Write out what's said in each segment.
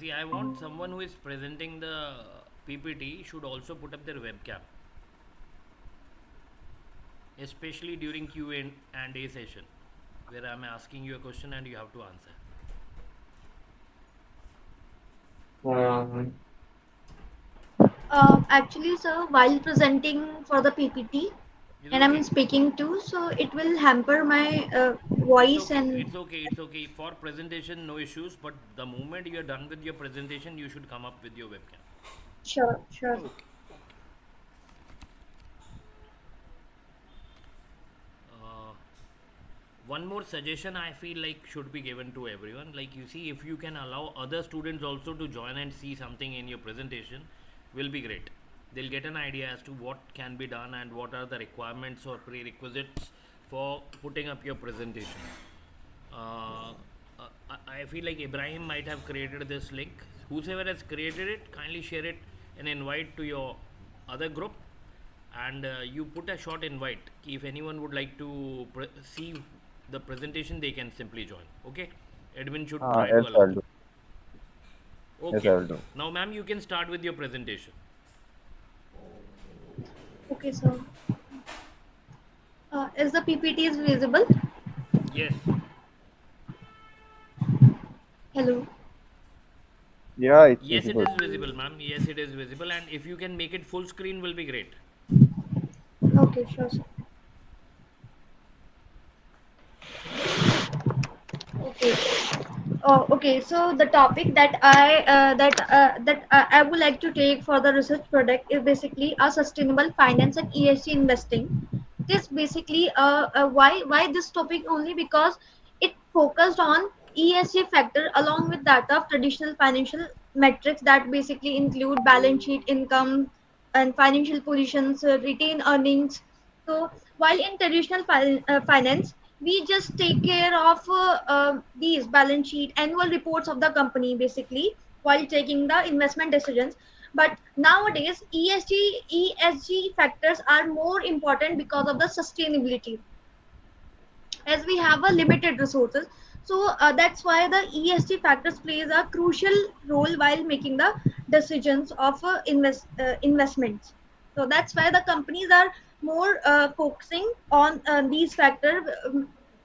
See, I want someone who is presenting the PPT should also put up their webcam, especially during Q&A session, where I'm asking you a question and you have to answer. Um, Actually, sir, while presenting for the PPT It's and I'm okay. speaking too, so it will hamper my It's voice okay. and It's okay. It's okay. For presentation, no issues. But the moment you are done with your presentation, you should come up with your webcam. sure, sure. Okay. Uh, One more suggestion I feel like should be given to everyone. Like you see, if you can allow other students also to join and see something in your presentation, will be great. They'll get an idea as to what can be done and what are the requirements or prerequisites for putting up your presentation. Uh, I feel like Ibrahim might have created this link. Whosoever has created it, kindly share it and invite to your other group, and you put a short invite. If anyone would like to see the presentation, they can simply join. Okay, admin should try to yes, allow I'll that. do. Yes, Okay, I'll do. now ma'am, you can start with your presentation. Okay, sir. Is the PPT is visible? Yes, Hello. Yeah, it's yes, it visible. is visible, ma'am. Yes, it is visible, and if you can make it full screen, will be great. Okay, sure, sir. Okay. Oh, okay. So the topic that I would like to take for the research product is basically a sustainable finance and ESG investing. This basically why this topic only because it focused on ESG factor along with that of traditional financial metrics that basically include balance sheet, income, and financial positions, retained earnings. So while in traditional finance we just take care of these balance sheet annual reports of the company basically while taking the investment decisions, but nowadays ESG factors are more important because of the sustainability as we have a limited resources. So that's why the ESG factors plays a crucial role while making the decisions of investments. So that's why the companies are more focusing on these factors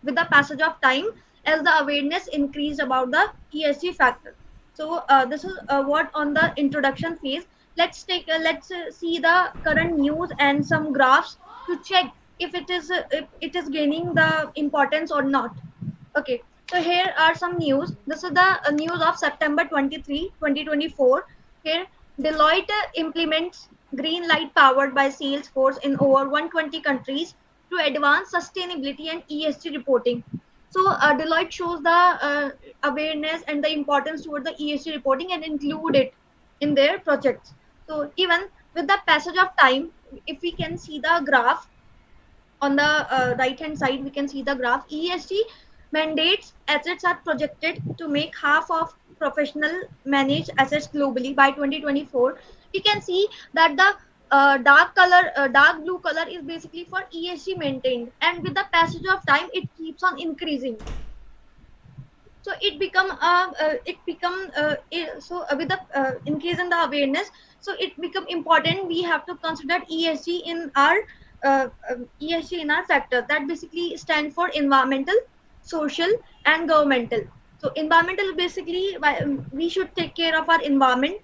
with the passage of time as the awareness increased about the ESG factor. So this is what on the introduction phase. Let's see the current news and some graphs to check if it is gaining the importance or not. Okay, so here are some news. This is the news of September 23, 2024. Here, Deloitte implements green light powered by Salesforce in over 120 countries to advance sustainability and ESG reporting. So, Deloitte shows the awareness and the importance toward the ESG reporting and include it in their projects. So, even with the passage of time, if we can see the graph, on the right hand side we can see the graph. ESG mandates assets are projected to make half of professional managed assets globally by 2024. You can see that the dark blue color is basically for ESG maintained, and with the passage of time it keeps on increasing. So it become so with the increase in the awareness, so it become important we have to consider ESG in our ESG in our factor that basically stand for environmental, social, and governmental. So environmental basically we should take care of our environment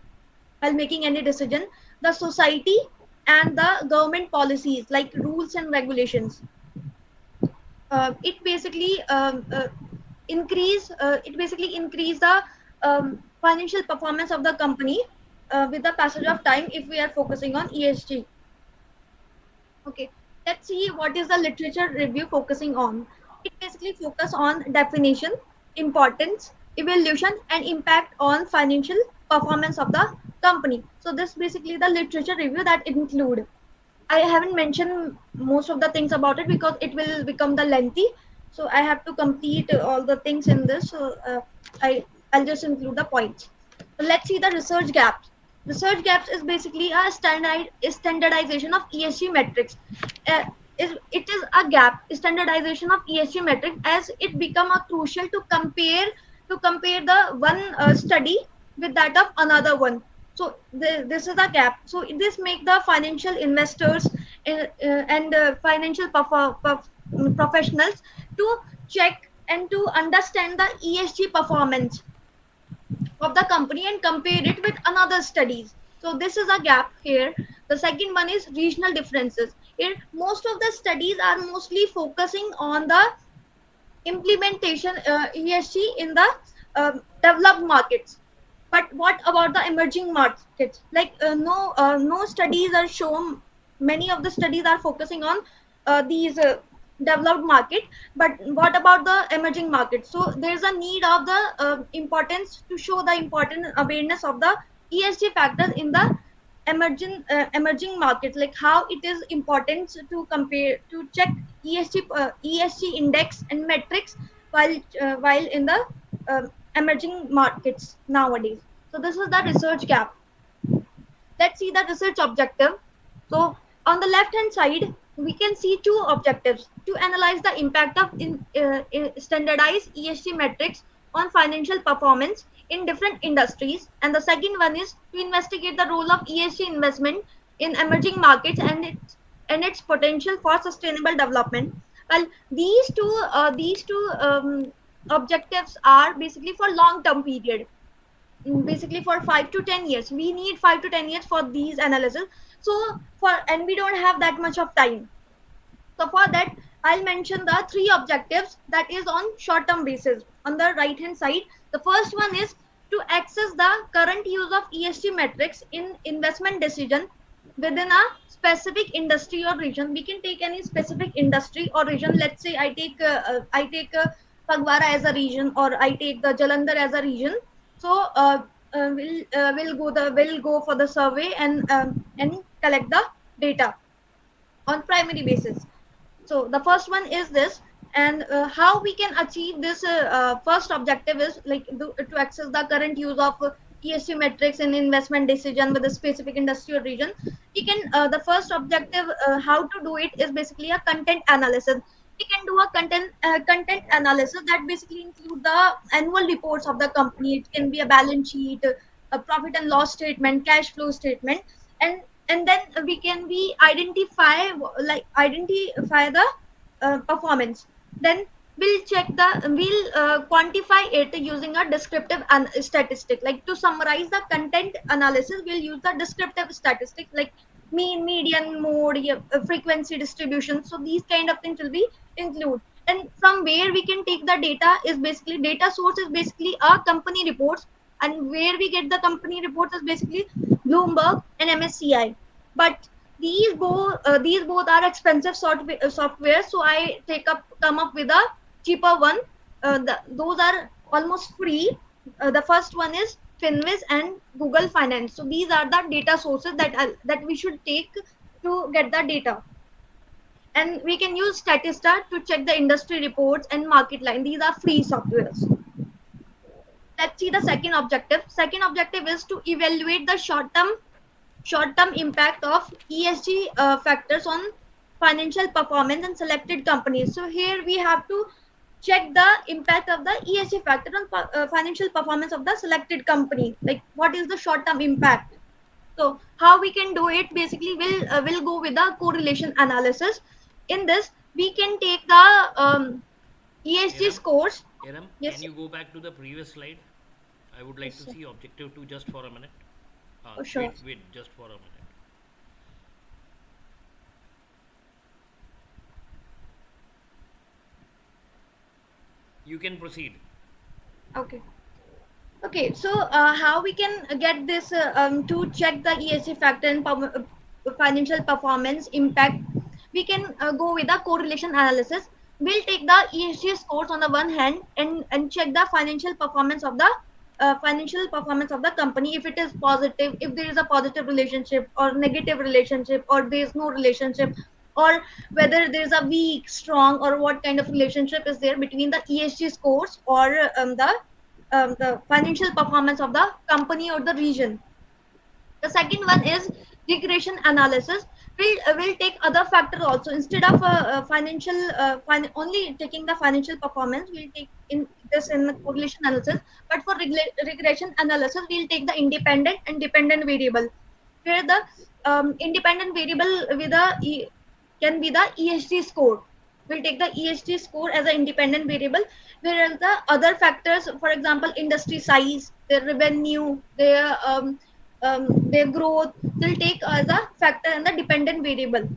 while making any decision, the society, and the government policies like rules and regulations. It basically increase the financial performance of the company with the passage of time if we are focusing on ESG. Okay, let's see what is the literature review focusing on. It basically focus on definition, importance, evaluation, and impact on financial performance of the company. So this basically the literature review that include. I haven't mentioned most of the things about it because it will become the lengthy. So I have to complete all the things in this. So I'll just include the points. So let's see the research gaps. Research gaps is basically a standardization of ESG metrics. Uh, it is a gap standardization of ESG metrics as it become a crucial to compare the one study. with that of another one. So this is a gap. So this make the financial investors and financial professionals to check and to understand the ESG performance of the company and compare it with another studies. So this is a gap here. The second one is regional differences. Here most of the studies are mostly focusing on the implementation ESG in the developed markets. But what about the emerging markets? Like no studies are shown. Many of the studies are focusing on these developed market. But what about the emerging markets? So there's a need of the importance to show the important awareness of the ESG factors in the emerging market, like how it is important to compare to check ESG index and metrics while in the emerging markets nowadays. So this is the research gap. Let's see the research objective. So on the left hand side, we can see two objectives: to analyze the impact of standardized ESG metrics on financial performance in different industries, and the second one is to investigate the role of ESG investment in emerging markets and its potential for sustainable development. Well, these two objectives are basically for long term period, basically for 5 to 10 years. We need 5 to 10 years for these analysis. So for and we don't have that much of time. So for that, I'll mention the three objectives that is on short term basis. On the right hand side, the first one is to access the current use of ESG metrics in investment decision within a specific industry or region. We can take any specific industry or region. Let's say I take Pagwara as a region, or I take the Jalandhar as a region. So we'll go for the survey and collect the data on primary basis. So the first one is this. And how we can achieve this first objective is like to access the current use of ESG metrics in investment decision with a specific industry or region. We can the first objective, how to do it is basically a content analysis. We can do a content analysis that basically include the annual reports of the company. It can be a balance sheet, a profit and loss statement, cash flow statement, and and then we can we identify the performance. Then we'll quantify it using a descriptive statistic. Like to summarize the content analysis, we'll use the descriptive statistics like mean, median, mode, yeah, frequency distribution. So these kind of things will be include. And from where we can take the data is basically data source is basically our company reports, and where we get the company reports is basically Bloomberg and MSCI. But these both are expensive software, so I come up with a cheaper one. Those are almost free. The first one is Finviz and Google Finance. So these are the data sources that we should take to get the data. And we can use Statista to check the industry reports and market line. These are free softwares. Let's see the second objective. Second objective is to evaluate the short-term impact of ESG factors on financial performance in selected companies. So here we have to check the impact of the ESG factor on financial performance of the selected company. Like what is the short-term impact? So how we can do it? Basically, we'll go with the correlation analysis. In this, we can take the ESG Iram, scores. Iram, can Yes, you go back to the previous slide? I would like yes, to sir. see objective 2 just for a minute. For sure. Wait, just for a minute. You can proceed. Okay. Okay, so how we can get this to check the ESG factor and financial performance impact? We can go with the correlation analysis. We'll take the ESG scores on the one hand and check the financial performance of the company. If it is positive, if there is a positive relationship or negative relationship, or there is no relationship, or whether there is a weak, strong, or what kind of relationship is there between the ESG scores or the financial performance of the company or the region. The second one is regression analysis. We'll take other factor also. Instead of financial only taking the financial performance, we'll take in this in the correlation analysis. But for regression analysis, we'll take the independent and dependent variable, where the independent variable with can be the ESG score. We'll take the ESG score as an independent variable, whereas the other factors, for example, industry size, their revenue, their growth, they'll take as a factor in the dependent variable.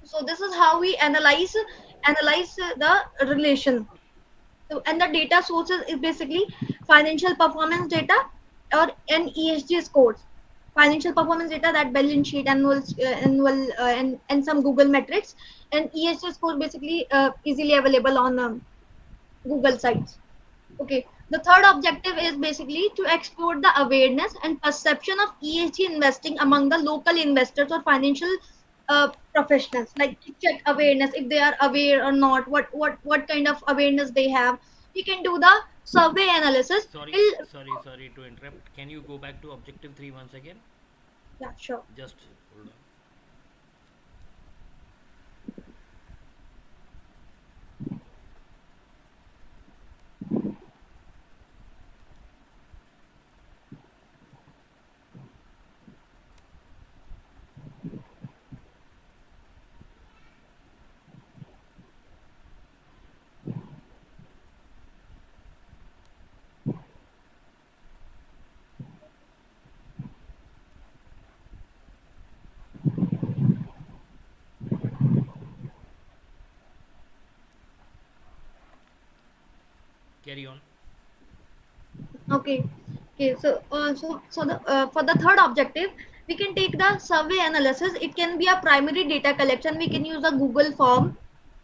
So this is how we analyze the relation. So, and the data sources is basically financial performance data or NESG scores. Financial performance data, that balance sheet, and some Google metrics, and ESG score basically easily available on Google sites. Okay. The third objective is basically to explore the awareness and perception of ESG investing among the local investors or financial professionals. Like to check awareness, if they are aware or not, what kind of awareness they have. We can do the survey analysis. Sorry, We'll, sorry to interrupt. Can you go back to objective 3 once again? yeah, sure. Just hold on. Carry on. Okay. Okay. So for the third objective, we can take the survey analysis. It can be a primary data collection. We can use a Google form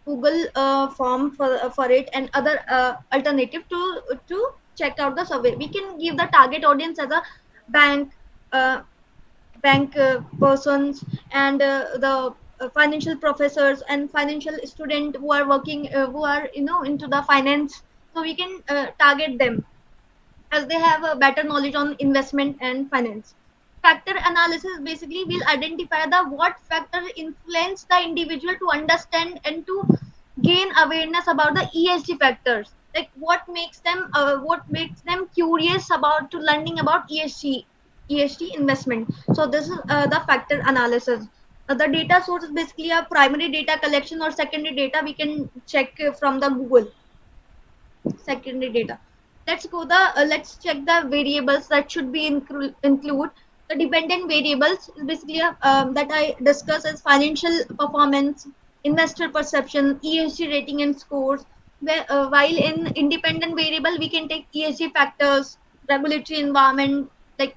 for it, and other alternative to check out the survey. We can give the target audience as a bank, uh, persons, and the financial professors and financial student who are working, who are into the finance. So we can target them as they have a better knowledge on investment and finance. Factor analysis basically will identify the what factor influence the individual to understand and to gain awareness about the ESG factors. Like what makes them curious about to learning about ESG investment. So this is the factor analysis. The data source is basically a primary data collection or secondary data we can check from the Google secondary data. Let's check the variables that should be include. The dependent variables is basically that I discuss as financial performance, investor perception, ESG rating and scores. While in independent variable we can take ESG factors, regulatory environment, like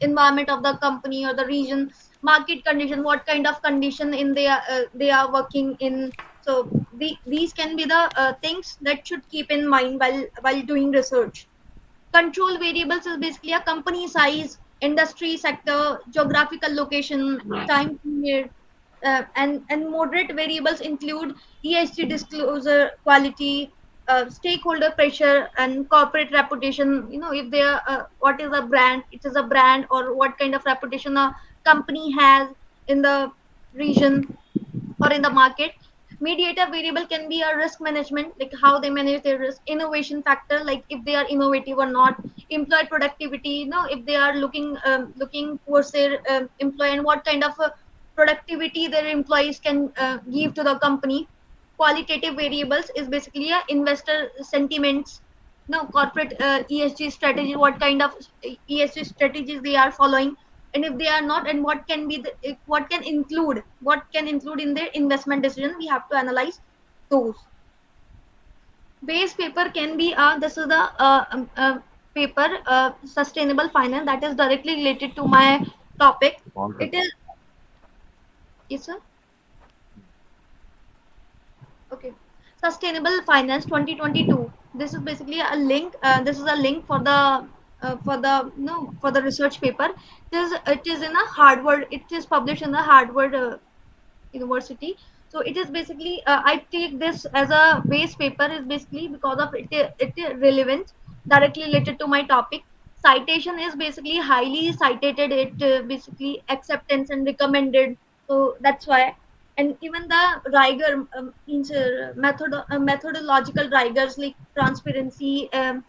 environment of the company or the region, market condition, what kind of condition in they are working in. So these can be the things that should keep in mind while doing research. Control variables is basically a company size, industry sector, geographical location, time period, and moderate variables include ESG disclosure, quality, stakeholder pressure, and corporate reputation. If they are what is a brand, it is a brand, or what kind of reputation a company has in the region or in the market. Mediator variable can be a risk management, like how they manage their risk. Innovation factor, like if they are innovative or not. Employee productivity, if they are looking towards their employee, and what kind of productivity their employees can give to the company. Qualitative variables is basically a investor sentiments, corporate ESG strategy, what kind of ESG strategies they are following, and if they are not, and what can include in their investment decision. We have to analyze those. Base paper can be this is the paper, sustainable finance, that is directly related to my topic. It is, yes sir. Okay. Sustainable finance 2022. This is basically a link. This is a link for the no for the research paper. It is in a Harvard. It is published in the Harvard University. So it is basically I take this as a base paper is basically because of it is relevant, directly related to my topic. Citation is basically highly cited. It basically acceptance and recommended. So that's why. and even the rigor means methodological rigors like transparency and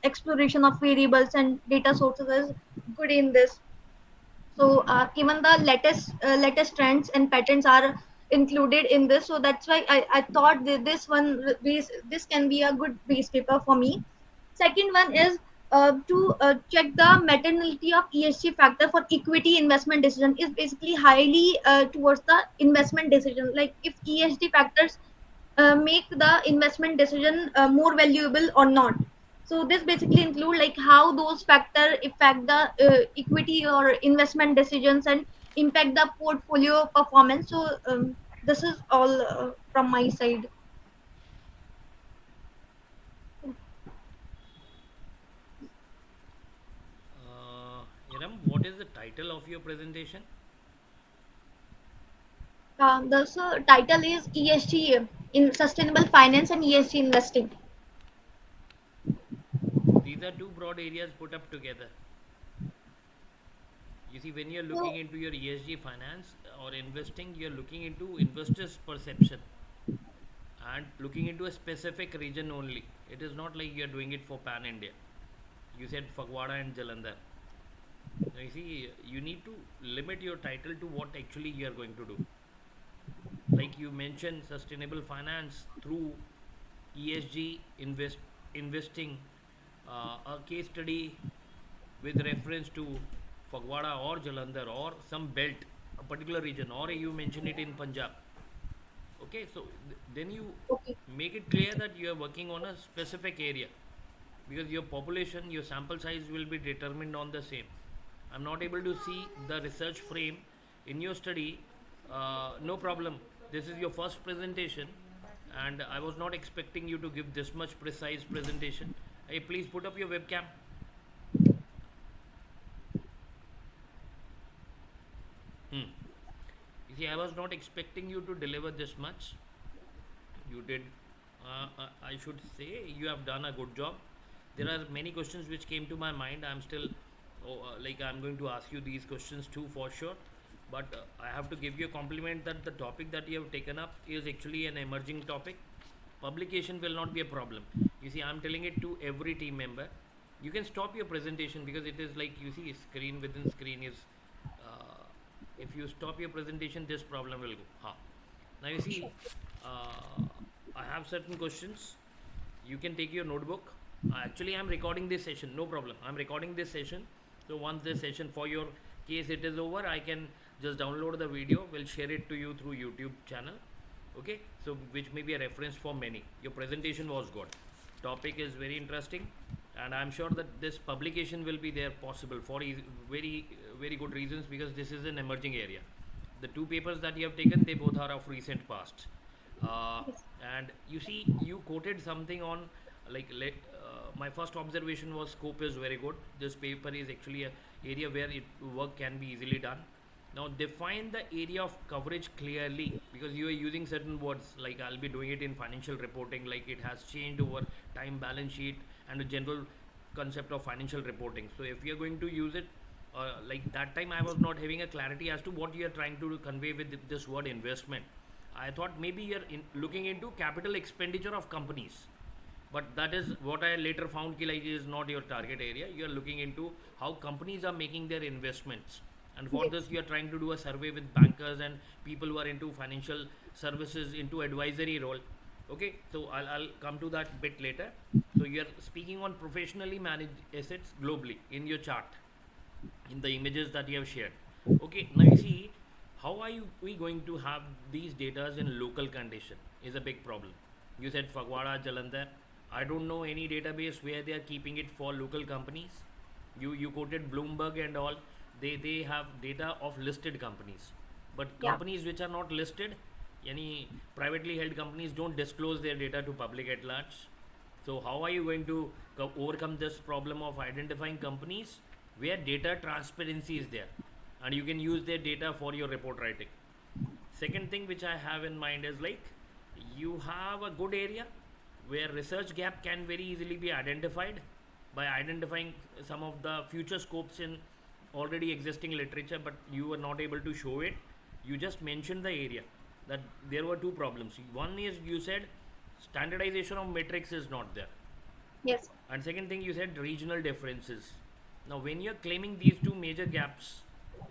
exploration of variables and data sources is good in this. So even the latest trends and patterns are included in this, so that's why I thought that this can be a good base paper for me. Second one is to check the maternity of ESG factor for equity investment decision is basically highly towards the investment decision. Like if ESG factors make the investment decision more valuable or not. So this basically include like how those factor affect the equity or investment decisions and impact the portfolio performance. So this is all from my side. Iram, what is the title of your presentation? The title is ESG in sustainable finance and ESG investing. These are two broad areas put up together. You see, when you're looking So into your ESG finance or investing, you're looking into investors' perception and looking into a specific region only. It is not like you're doing it for pan India. You said Fagwada and Jalandhar. Now, you see, you need to limit your title to what actually you are going to do. Like you mentioned, sustainable finance through ESG investing, a case study with reference to Fagwada or Jalandhar or some belt, a particular region, or you mention it in Punjab. Okay, so then you okay, make it clear that you are working on a specific area because your population, your sample size will be determined on the same. I'm not able to see the research frame in your study. No problem. This is your first presentation, and I was not expecting you to give this much precise presentation. Hey, please put up your webcam. Hmm. You see, I was not expecting you to deliver this much. You did, I should say, you have done a good job. There are many questions which came to my mind. I'm still, like, I'm going to ask you these questions too for sure. But I have to give you a compliment that the topic that you have taken up is actually an emerging topic. Publication will not be a problem. You see, I'm telling it to every team member. You can stop your presentation because it is like, you see, screen within screen is, uh, if you stop your presentation, this problem will go. Ha. Now you see, I have certain questions. You can take your notebook. Actually, I'm recording this session. No problem. I'm recording this session. So once this session for your case it is over, I can just download the video. We'll share it to you through YouTube channel. Okay. So which may be a reference for many. Your presentation was good. Topic is very interesting, and I'm sure that this publication will be there possible for very very good reasons because this is an emerging area. The two papers that you have taken, they both are of recent past. uh, yes, and you see, you quoted something on, like, my first observation was scope is very good. This paper is actually a area where work can be easily done. Now define the area of coverage clearly because you are using certain words, like I'll be doing it in financial reporting, like it has changed over time, balance sheet, and a general concept of financial reporting. So if you're going to use it, like that time I was not having a clarity as to what you are trying to convey with this word investment. I thought maybe you're looking into capital expenditure of companies, but that is what I later found ki, like, is not your target area. You are looking into how companies are making their investments, and for yes, this you are trying to do a survey with bankers and people who are into financial services, into advisory role. Okay, so I'll come to that bit later. So you are speaking on professionally managed assets globally in your chart, in the images that you have shared. Okay, now you see, how are we going to have these data in local condition is a big problem. You said Fagwada, Jalandhar. I don't know any database where they are keeping it for local companies. You quoted Bloomberg and all. They have data of listed companies, but yeah, companies which are not listed, any privately held companies don't disclose their data to public at large. So how are you going to overcome this problem of identifying companies where data transparency is there and you can use their data for your report writing? Second thing which I have in mind is, like, you have a good area where research gap can very easily be identified by identifying some of the future scopes in already existing literature, but you were not able to show it. You just mentioned the area that there were two problems. One is you said standardization of metrics is not there, Yes. and second thing you said regional differences. Now, when you're claiming these two major gaps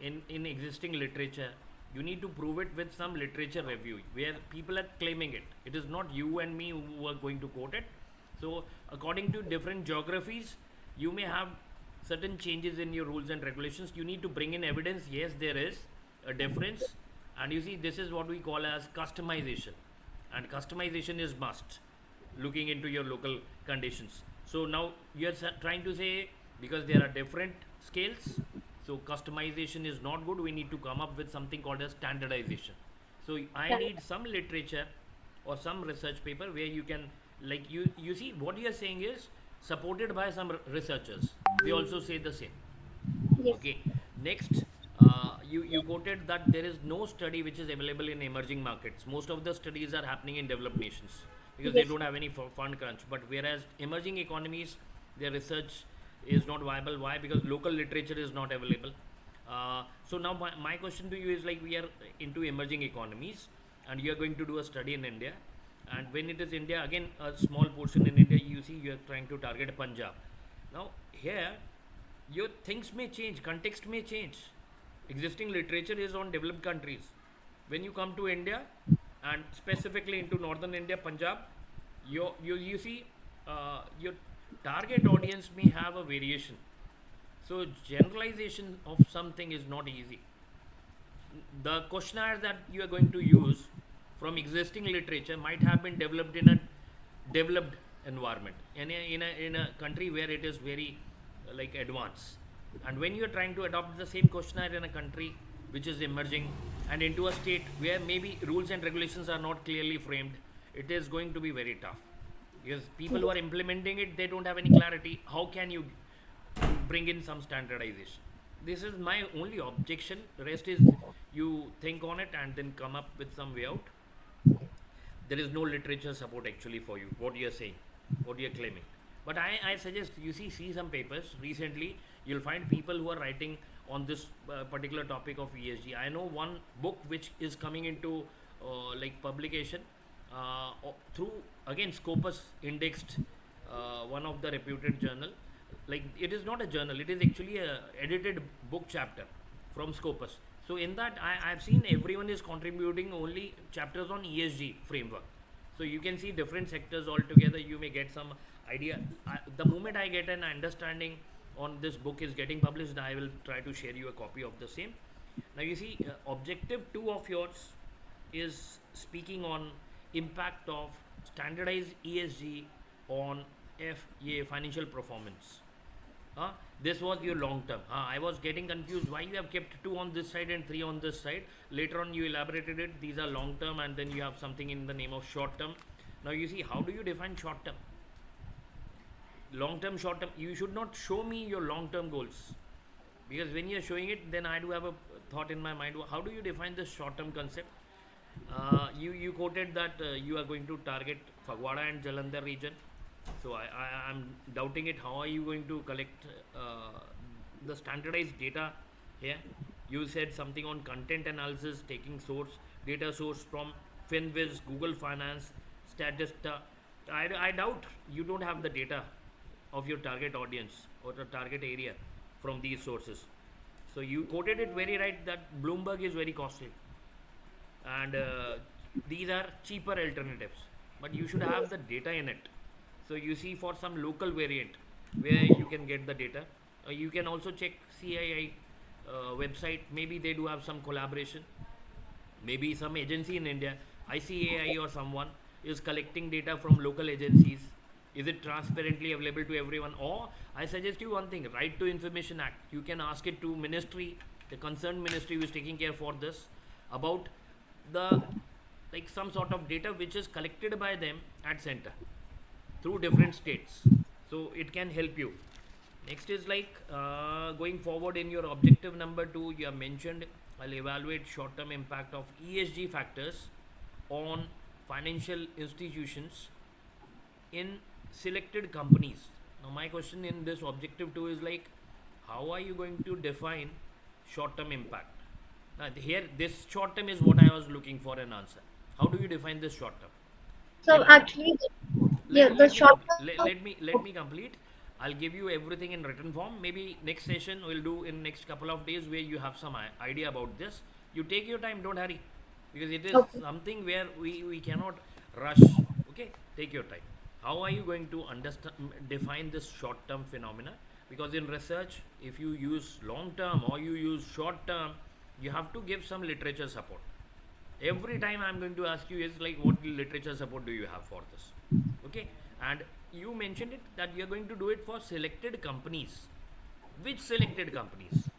in existing literature, you need to prove it with some literature review where people are claiming it. It is not you and me who are going to quote it. So, according to different geographies, you may have certain changes in your rules and regulations. You need to bring in evidence. Yes, there is a difference, and you see, this is what we call as customization, and customization is must looking into your local conditions. So now you are trying to say because there are different scales, so customization is not good. We need to come up with something called as standardization. So I Correct. need some literature or some research paper where you can, like, you see what you are saying is supported by some researchers. They also say the same. Yes. Okay. Next, you quoted that there is no study which is available in emerging markets. Most of the studies are happening in developed nations because they Yes. don't have any fund crunch. But whereas emerging economies, their research is not viable. Why? Because local literature is not available. So now my question to you is, like, we are into emerging economies and you are going to do a study in India. And when it is India, again, a small portion in India, you see you are trying to target Punjab. Now, here, your things may change, context may change. Existing literature is on developed countries. When you come to India, and specifically into northern India, Punjab, you see your target audience may have a variation. So generalization of something is not easy. The questionnaire that you are going to use from existing literature might have been developed in a developed environment, in a country where it is very like advanced. And when you are trying to adopt the same questionnaire in a country which is emerging and into a state where maybe rules and regulations are not clearly framed, it is going to be very tough because people who are implementing it, they don't have any clarity. How can you bring in some standardization? This is my only objection. The rest is you think on it and then come up with some way out. There is no literature support actually for you, what you're saying, what you're claiming. But I suggest you see some papers recently. You'll find people who are writing on this particular topic of ESG. I know one book which is coming into like publication through, again, Scopus indexed, one of the reputed journal. Like, it is not a journal, it is actually a edited book chapter from Scopus. So in that, I've seen everyone is contributing only chapters on ESG framework. So you can see different sectors altogether. You may get some idea. The moment I get an understanding on this book is getting published, I will try to share you a copy of the same. Now you see, objective two of yours is speaking on impact of standardized ESG on financial performance. Huh? This was your long term. I was getting confused why you have kept two on this side and three on this side. Later on, you elaborated it. These are long term, and then you have something in the name of short term. Now, you see, how do you define short term? Long term, short term. You should not show me your long term goals, because when you're showing it, then I do have a thought in my mind. How do you define this short term concept? You quoted that you are going to target Fagwada and Jalandhar region. So I'm doubting it. How are you going to collect the standardized data here? You said something on content analysis, taking data source from Finviz, Google Finance, Statista. I doubt you don't have the data of your target audience or the target area from these sources. So you quoted it very right that Bloomberg is very costly, and these are cheaper alternatives, but you should have the data in it. So you see, for some local variant where you can get the data, you can also check CII website. Maybe they do have some collaboration. Maybe some agency in India, ICAI or someone, is collecting data from local agencies. Is it transparently available to everyone? Or I suggest you one thing: Right to Information Act. You can ask it to ministry, the concerned ministry who is taking care for this, about the, like, some sort of data which is collected by them at center through different states. So it can help you. Next is, like, going forward in your objective number two, you have mentioned I'll evaluate short term impact of ESG factors on financial institutions in selected companies. Now, my question in this objective two is, like, how are you going to define short term impact? Here, this short term is what I was looking for an answer. How do you define this short term? So In actually, yeah, the let me short complete. term. Let me complete. I'll give you everything in written form. Maybe next session we'll do in next couple of days where you have some idea about this. You take your time. Don't hurry, because it is Okay. something where we cannot rush. Okay, take your time. How are you going to understand define this short term phenomena? Because in research, if you use long term or you use short term, you have to give some literature support. Every time I'm going to ask you is like, what literature support do you have for this? Okay, and you mentioned it that you're going to do it for selected companies. Which selected companies?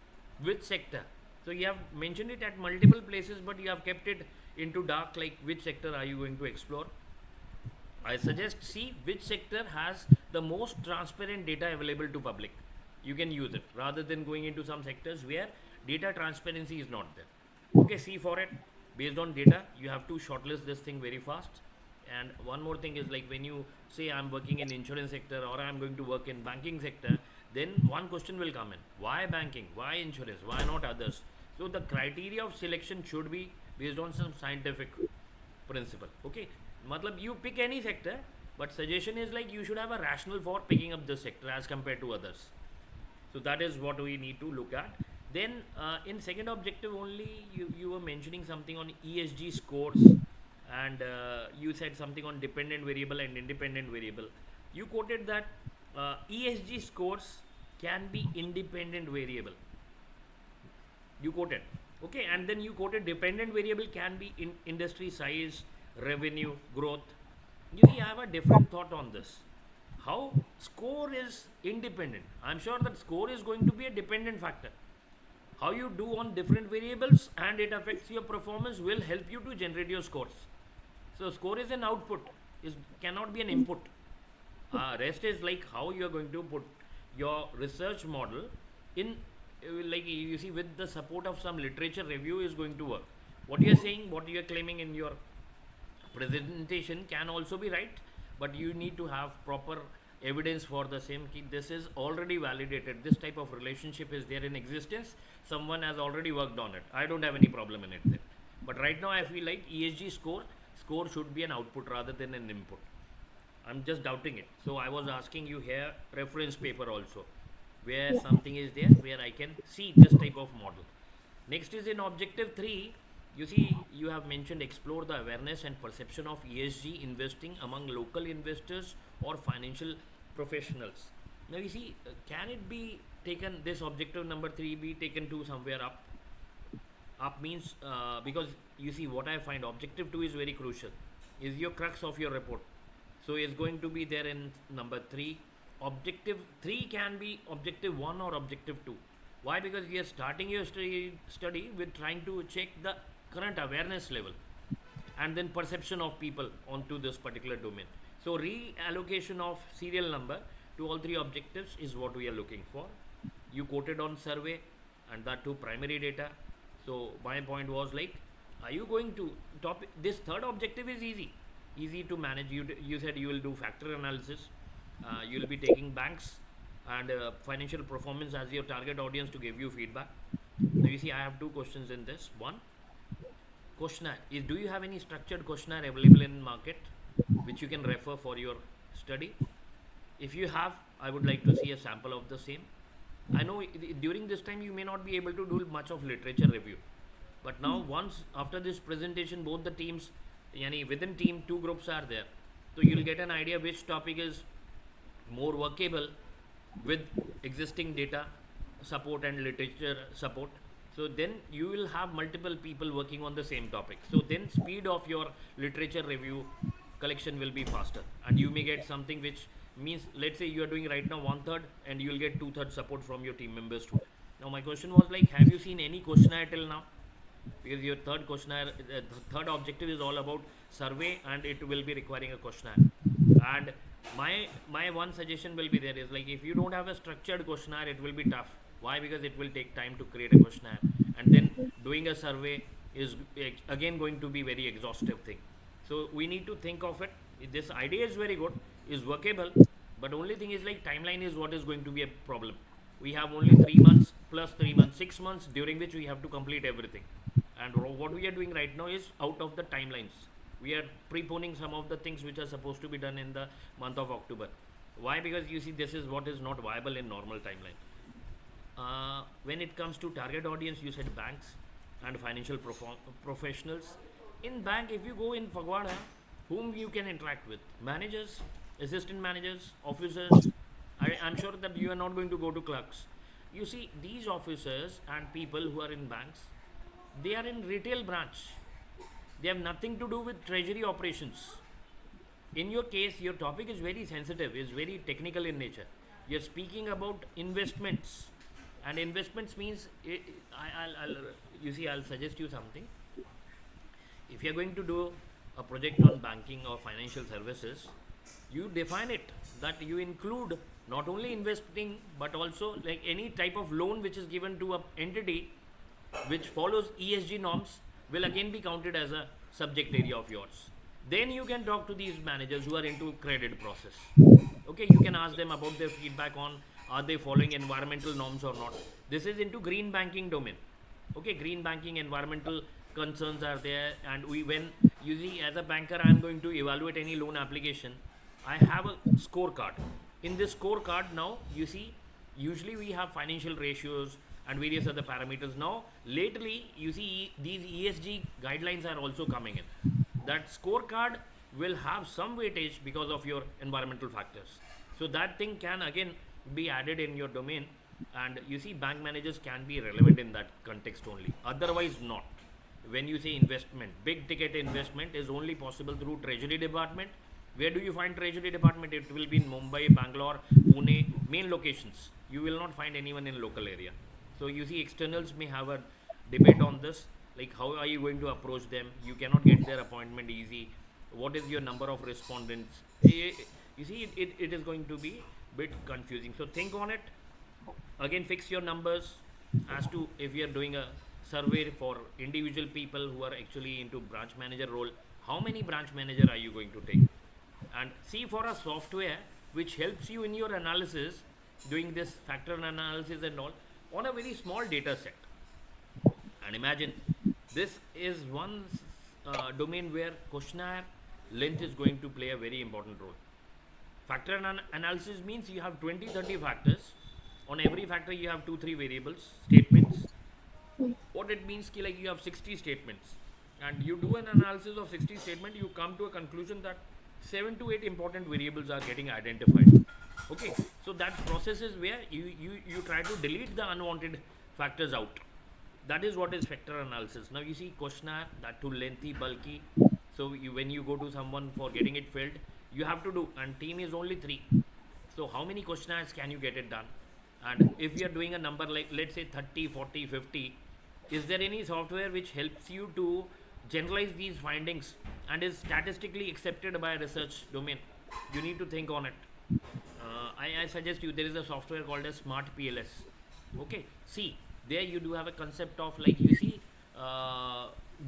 Which sector? So you have mentioned it at multiple places, but you have kept it into dark, like which sector are you going to explore? I suggest see which sector has the most transparent data available to public. You can use it rather than going into some sectors where data transparency is not there. Okay, see for it based on data. You have to shortlist this thing very fast. And one more thing is like when you say I'm working in insurance sector or I'm going to work in banking sector, then one question will come in: why banking? Why insurance? Why not others? So the criteria of selection should be based on some scientific principle. Okay, matlab you pick any sector, but suggestion is like you should have a rationale for picking up this sector as compared to others. So that is what we need to look at. Then in second objective only, you were mentioning something on ESG scores, and you said something on dependent variable and independent variable. You quoted that ESG scores can be independent variable. You quoted. Okay, and then you quoted dependent variable can be in industry size, revenue, growth. You see, I have a different thought on this. How score is independent? I'm sure that score is going to be a dependent factor. How you do on different variables and it affects your performance will help you to generate your scores. So score is an output, is cannot be an input. Rest is like how you are going to put your research model in, like you see, with the support of some literature review is going to work. What you are saying, what you are claiming in your presentation can also be right, but you need to have proper evidence for the same key. This is already validated, this type of relationship is there in existence, someone has already worked on it, I don't have any problem in it then. But right now I feel like ESG score should be an output rather than an input. I'm just doubting it. So I was asking you here reference paper also, where Yeah. something is there where I can see this type of model. Next is in objective 3. You see, you have mentioned explore the awareness and perception of ESG investing among local investors or financial professionals. Now you see, can it be taken, this objective number 3 be taken to somewhere up? Up means because you see what I find objective 2 is very crucial, is your crux of your report. So it's going to be there in number 3. Objective 3 can be objective 1 or objective 2. Why? Because you are starting your study with trying to check the current awareness level and then perception of people onto this particular domain. So reallocation of serial number to all three objectives is what we are looking for. You quoted on survey and that too primary data. So my point was like, are you going to topic? This third objective is easy to manage. You said you will do factor analysis. You will be taking banks and financial performance as your target audience to give you feedback. Now you see, I have two questions in this. One, questionnaire is, do you have any structured questionnaire available in market which you can refer for your study? If you have, I would like to see a sample of the same. I know during this time you may not be able to do much of literature review, but now once after this presentation both the teams, yani within team two groups are there, so you'll get an idea which topic is more workable with existing data support and literature support. So then you will have multiple people working on the same topic, so then speed of your literature review collection will be faster, and you may get something which means, let's say you are doing right now one third and you will get two thirds support from your team members too. Now my question was like, have you seen any questionnaire till now? Because your third questionnaire, the third objective is all about survey and it will be requiring a questionnaire. And my one suggestion will be there is like, if you don't have a structured questionnaire it will be tough. Why? Because it will take time to create a questionnaire, and then doing a survey is again going to be very exhaustive thing. So we need to think of it. This idea is very good, is workable, but only thing is like timeline is what is going to be a problem. We have only 3 months plus 3 months, 6 months during which we have to complete everything. And what we are doing right now is out of the timelines. We are preponing some of the things which are supposed to be done in the month of October. Why? Because you see, this is what is not viable in normal timeline. When it comes to target audience, you said banks and financial professionals. In bank, if you go in Fagwada, whom you can interact with? Managers, assistant managers, officers. I'm sure that you are not going to go to clerks. You see, these officers and people who are in banks, they are in retail branch. They have nothing to do with treasury operations. In your case, your topic is very sensitive, is very technical in nature. You're speaking about investments, and investments means you see, I'll suggest you something. If you're going to do a project on banking or financial services, you define it that you include not only investing but also like any type of loan which is given to a entity which follows ESG norms will again be counted as a subject area of yours. Then you can talk to these managers who are into credit process. Okay, you can ask them about their feedback on are they following environmental norms or not. This is into green banking domain. Okay, green banking environmental concerns are there, and we when you see as a banker I am going to evaluate any loan application, I have a scorecard. In this scorecard now you see usually we have financial ratios and various other parameters. Now lately you see these ESG guidelines are also coming in. That scorecard will have some weightage because of your environmental factors. So that thing can again be added in your domain, and you see bank managers can be relevant in that context only, otherwise not. When you say investment, big ticket investment is only possible through treasury department. Where do you find treasury department? It will be in Mumbai, Bangalore, Pune, main locations. You will not find anyone in local area. So you see externals may have a debate on this, like how are you going to approach them? You cannot get their appointment easy. What is your number of respondents? You see it is going to be bit confusing. So think on it. Again, fix your numbers as to if you are doing a survey for individual people who are actually into branch manager role, how many branch manager are you going to take? And see for a software which helps you in your analysis, doing this factor analysis and all on a very small data set. And imagine this is one domain where questionnaire length is going to play a very important role. Factor analysis means you have 20-30 factors. On every factor you have 2-3 variables statements. What it means ki like you have 60 statements, and you do an analysis of 60 statement, you come to a conclusion that 7 to 8 important variables are getting identified. Okay, so that process is where you try to delete the unwanted factors out. That is what is factor analysis. Now you see questionnaire, that too lengthy, bulky. So when you go to someone for getting it filled, you have to do, and team is only 3. So how many questionnaires can you get it done? And if you are doing a number like let's say 30, 40, 50, is there any software which helps you to generalize these findings and is statistically accepted by a research domain? You need to think on it. I suggest you there is a software called as Smart PLS. Okay, see there you do have a concept of like you see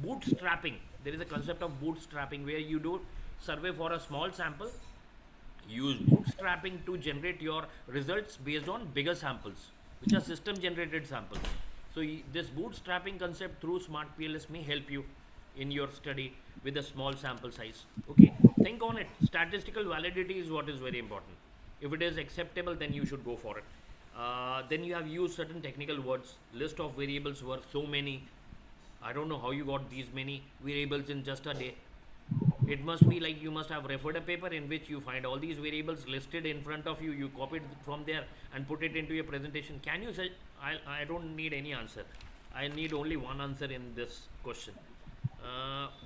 bootstrapping. There is a concept of bootstrapping where you do survey for a small sample, use bootstrapping to generate your results based on bigger samples, which are system generated samples. So this bootstrapping concept through Smart PLS may help you in your study with a small sample size. Okay, think on it. Statistical validity is what is very important. If it is acceptable, then you should go for it. Then you have used certain technical words. List of variables were so many. I don't know how you got these many variables in just a day. It must be like you must have referred a paper in which you find all these variables listed in front of you. You copied from there and put it into your presentation. Can you say, I don't need any answer. I need only one answer in this question.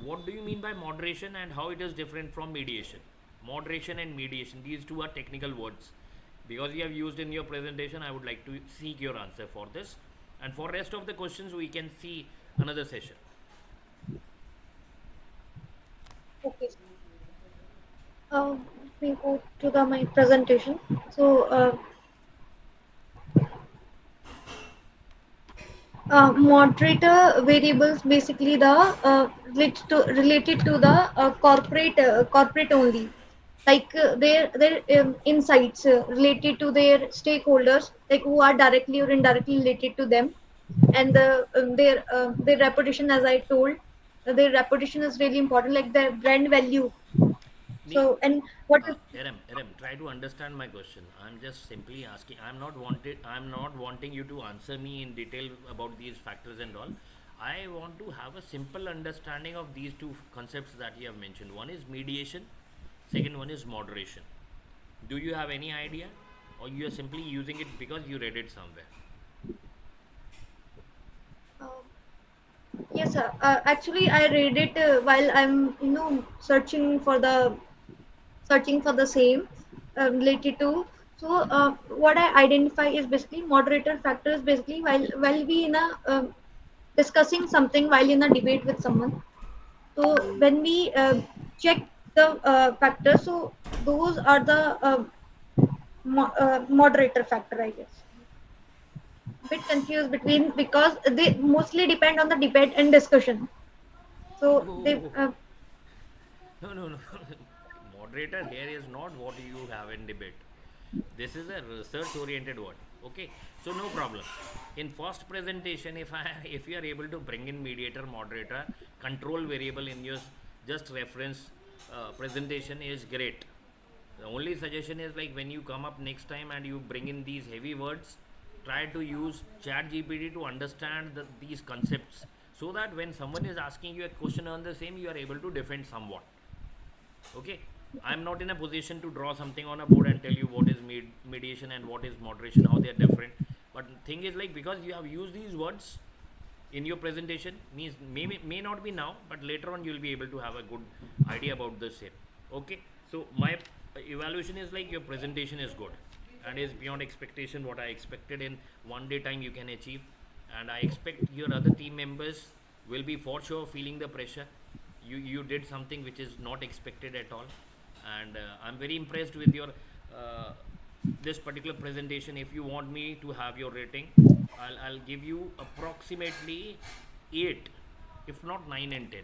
What do you mean by moderation and how it is different from mediation? Moderation and mediation, these two are technical words. Because you have used in your presentation, I would like to seek your answer for this. And for rest of the questions, we can see another session. Okay. Uh, we go to the my presentation. So, moderator variables basically the related to the corporate only, like their insights related to their stakeholders, like who are directly or indirectly related to them. and their reputation, as I told, their reputation is really important, like their brand value. Nee, So, and what is Erem, try to understand my question. I'm just simply asking. I'm not wanting you to answer me in detail about these factors and all. I want to have a simple understanding of these two concepts that you have mentioned. One is mediation, second one is moderation. Do you have any idea, or you are simply using it because you read it somewhere? uh, yes, sir. Actually, I read it while I'm, searching for the same related to. So, what I identify is basically moderator factors. Basically, while we in a discussing something, while in a debate with someone. So when we check the factors, so those are the moderator factor, I guess. Bit confused between, because they mostly depend on the debate and discussion. So they Oh, no, no, no. Moderator here is not what you have in debate. This is a research oriented one. Okay, so no problem. In first presentation, if you are able to bring in mediator, moderator, control variable in your just reference presentation is great. The only suggestion is like when you come up next time and you bring in these heavy words, try to use chat gpt to understand these concepts, so that when someone is asking you a question on the same, you are able to defend somewhat. Okay, I'm not in a position to draw something on a board and tell you what is mediation and what is moderation, how they are different. But thing is like, because you have used these words in your presentation, means may not be now, but later on you will be able to have a good idea about the same. Okay, so my evaluation is like your presentation is good and is beyond expectation. What I expected in 1 day time you can achieve, and I expect your other team members will be for sure feeling the pressure. You did something which is not expected at all, and I'm very impressed with your uh, this particular presentation. If you want me to have your rating, I'll give you approximately 8, if not 9 and 10.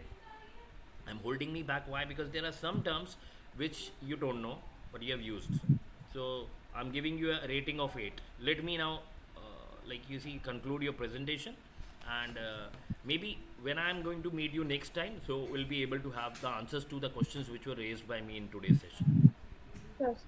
I'm holding me back. Why? Because there are some terms which you don't know but you have used. So I'm giving you a rating of 8. Let me now, like you see, conclude your presentation, and maybe when I'm going to meet you next time, so we'll be able to have the answers to the questions which were raised by me in today's session. yes.